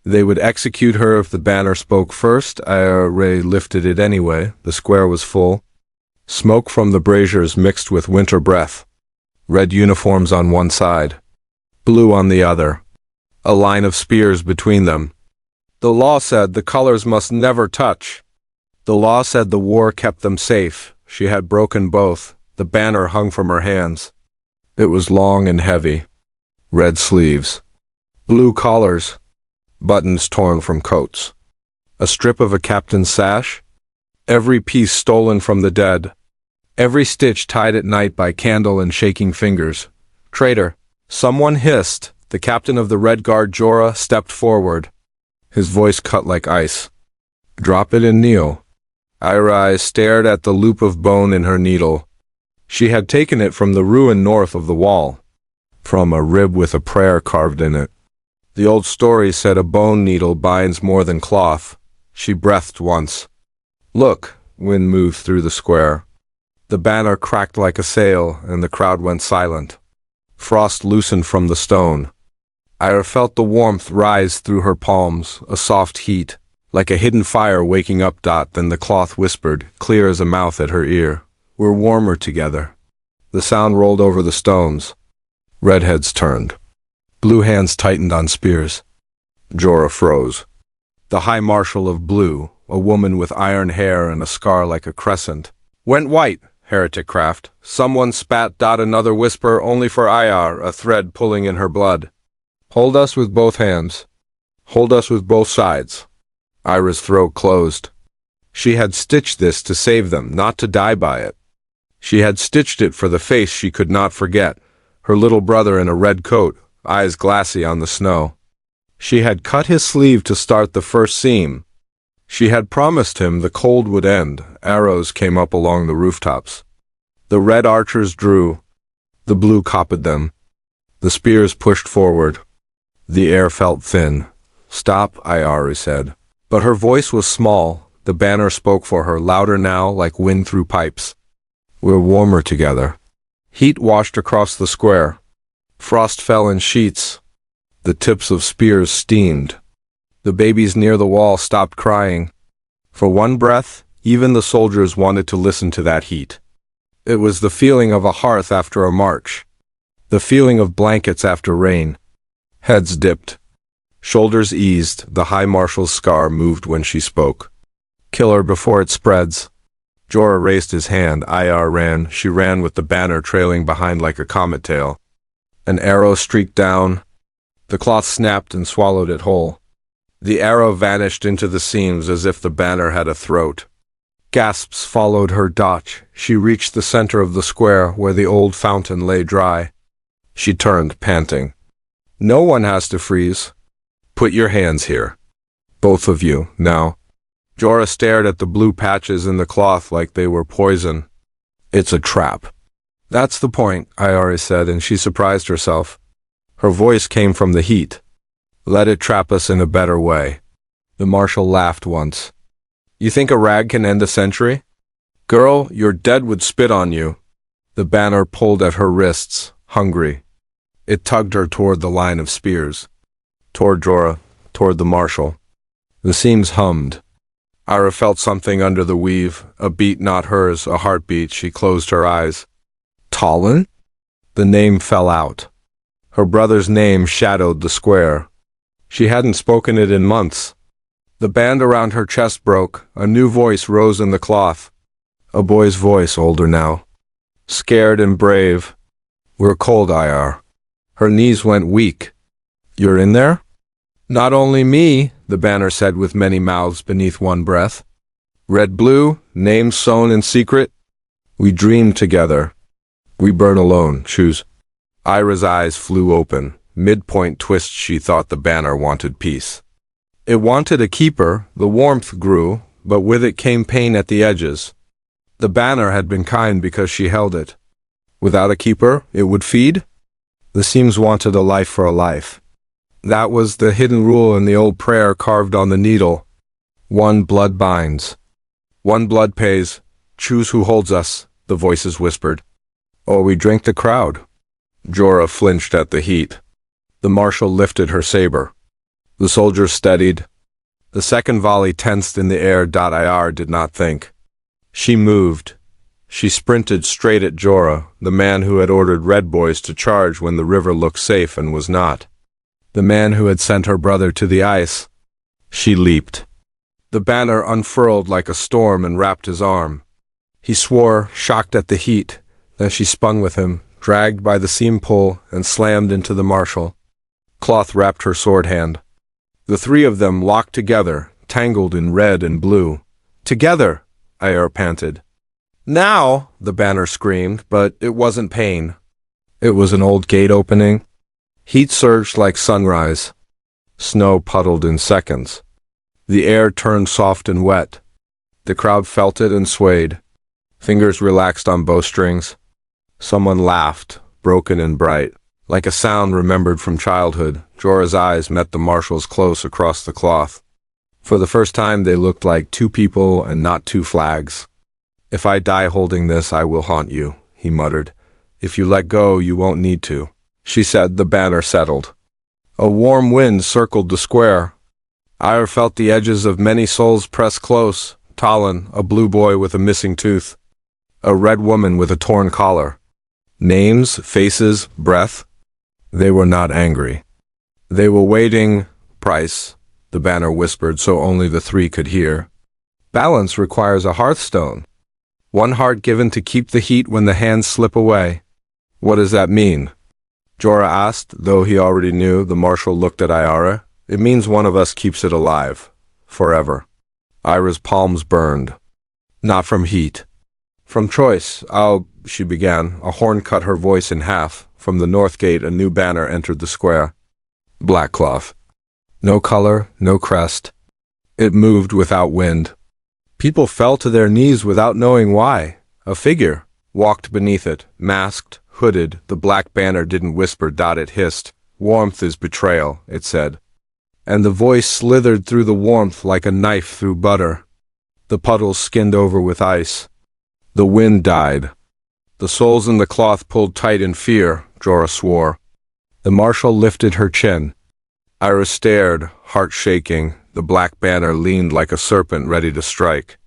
They would execute her if the banner spoke first. IRA lifted it anyway. The square was full. Smoke from the braziers mixed with winter breath. Red uniforms on one side, blue on the other. A line of spears between them. The law said the colors must never touch. The law said the war kept them safe. She had broken both. The banner hung from her hands. It was long and heavy. Red sleeves. Blue collars. Buttons torn from coats. A strip of a captain's sash. Every piece stolen from the dead. Every stitch tied at night by candle and shaking fingers. Traitor. Someone hissed. The captain of the Red Guard, Jorah, stepped forward. His voice cut like ice. Drop it and kneel. Irai stared at the loop of bone in her needle. She had taken it from the ruin north of the wall. From a rib with a prayer carved in it. The old story said a bone needle binds more than cloth. She breathed once. Look, wind moved through the square. The banner cracked like a sail, and the crowd went silent. Frost loosened from the stone. Ira felt the warmth rise through her palms, a soft heat, like a hidden fire waking up. Then the cloth whispered, clear as a mouth at her ear. We're warmer together. The sound rolled over the stones. Redheads turned. Blue hands tightened on spears. Jorah froze. The High Marshal of Blue, a woman with iron hair and a scar like a crescent, went white. Heretic craft. Someone spat. Another whisper, only for Ayar, a thread pulling in her blood. Hold us with both hands. Hold us with both sides. Ira's throat closed. She had stitched this to save them, not to die by it. She had stitched it for the face she could not forget, her little brother in a red coat, eyes glassy on the snow. She had cut his sleeve to start the first seam. She had promised him the cold would end. Arrows came up along the rooftops. The red archers drew. The blue copied them. The spears pushed forward. The air felt thin. Stop, Iari said. But her voice was small. The banner spoke for her, louder now, like wind through pipes. We're warmer together. Heat washed across the square. Frost fell in sheets. The tips of spears steamed. The babies near the wall stopped crying. For one breath, even the soldiers wanted to listen to that heat. It was the feeling of a hearth after a march. The feeling of blankets after rain. Heads dipped. Shoulders eased. The High Marshal's scar moved when she spoke. Kill her before it spreads. Jorah raised his hand. Ayar ran. She ran with the banner trailing behind like a comet tail. An arrow streaked down. The cloth snapped and swallowed it whole. The arrow vanished into the seams as if the banner had a throat. Gasps followed her. She reached the center of the square where the old fountain lay dry. She turned, panting. No one has to freeze. Put your hands here. Both of you, now. Jorah stared at the blue patches in the cloth like they were poison. It's a trap. That's the point, Iari said, and she surprised herself. Her voice came from the heat. Let it trap us in a better way. The marshal laughed once. You think a rag can end a century? Girl, your dead would spit on you. The banner pulled at her wrists, hungry. It tugged her toward the line of spears. Toward Jorah, toward the marshal. The seams hummed. Ira felt something under the weave, a beat not hers, a heartbeat. She closed her eyes. Talon? The name fell out. Her brother's name shadowed the square. She hadn't spoken it in months. The band around her chest broke. A new voice rose in the cloth. A boy's voice, older now. Scared and brave. We're cold, Ayar. Her knees went weak. You're in there? Not only me, the banner said with many mouths beneath one breath. Red-blue, names sewn in secret. We dream together. We burn alone, choose. Ira's eyes flew open. Midpoint twist. She thought the banner wanted peace. It wanted a keeper. The warmth grew, but with it came pain at the edges. The banner had been kind because she held it. Without a keeper, it would feed? The seams wanted a life for a life. That was the hidden rule in the old prayer carved on the needle. One blood binds. One blood pays. Choose who holds us, the voices whispered. Or we drink the crowd. Jorah flinched at the heat. The marshal lifted her saber. The soldiers steadied. The second volley tensed in the air. Ir did not think. She moved. She sprinted straight at Jorah, the man who had ordered Red Boys to charge when the river looked safe and was not. The man who had sent her brother to the ice. She leaped. The banner unfurled like a storm and wrapped his arm. He swore, shocked at the heat. Then she spun with him, dragged by the seam pole, and slammed into the marshal. Cloth wrapped her sword hand. The three of them locked together, tangled in red and blue. Together, Ir panted. Now, the banner screamed, but it wasn't pain. It was an old gate opening. Heat surged like sunrise. Snow puddled in seconds. The air turned soft and wet. The crowd felt it and swayed. Fingers relaxed on bowstrings. Someone laughed, broken and bright. Like a sound remembered from childhood, Jorah's eyes met the marshal's close across the cloth. For the first time they looked like two people and not two flags. If I die holding this, I will haunt you, he muttered. If you let go, you won't need to. She said. The banner settled. A warm wind circled the square. Ir felt the edges of many souls press close. Talon, a blue boy with a missing tooth. A red woman with a torn collar. Names, faces, breath. They were not angry. They were waiting. Price, the banner whispered so only the three could hear. Balance requires a hearthstone. One heart given to keep the heat when the hands slip away. What does that mean? Jorah asked, though he already knew. The marshal looked at Ira. It means one of us keeps it alive. Forever. Ira's palms burned. Not from heat. From choice. She began. A horn cut her voice in half. From the north gate a new banner entered the square. Black cloth. No color, no crest. It moved without wind. People fell to their knees without knowing why. A figure walked beneath it, masked, hooded. The black banner didn't whisper. It hissed. Warmth is betrayal, it said. And the voice slithered through the warmth like a knife through butter. The puddles skinned over with ice. The wind died. The souls in the cloth pulled tight in fear, Jorah swore. The marshal lifted her chin. Ira stared, heart shaking. The black banner leaned like a serpent ready to strike.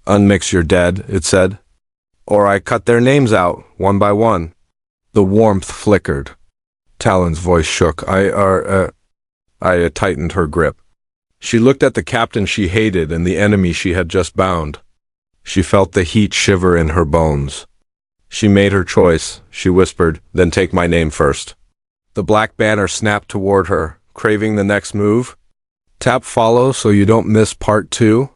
Unmix your dead, it said. Or I cut their names out, one by one. The warmth flickered. Talon's voice shook. Aya tightened her grip. She looked at the captain she hated and the enemy she had just bound. She felt the heat shiver in her bones. She made her choice, she whispered, then take my name first. The black banner snapped toward her, craving the next move. Tap follow so you don't miss part 2.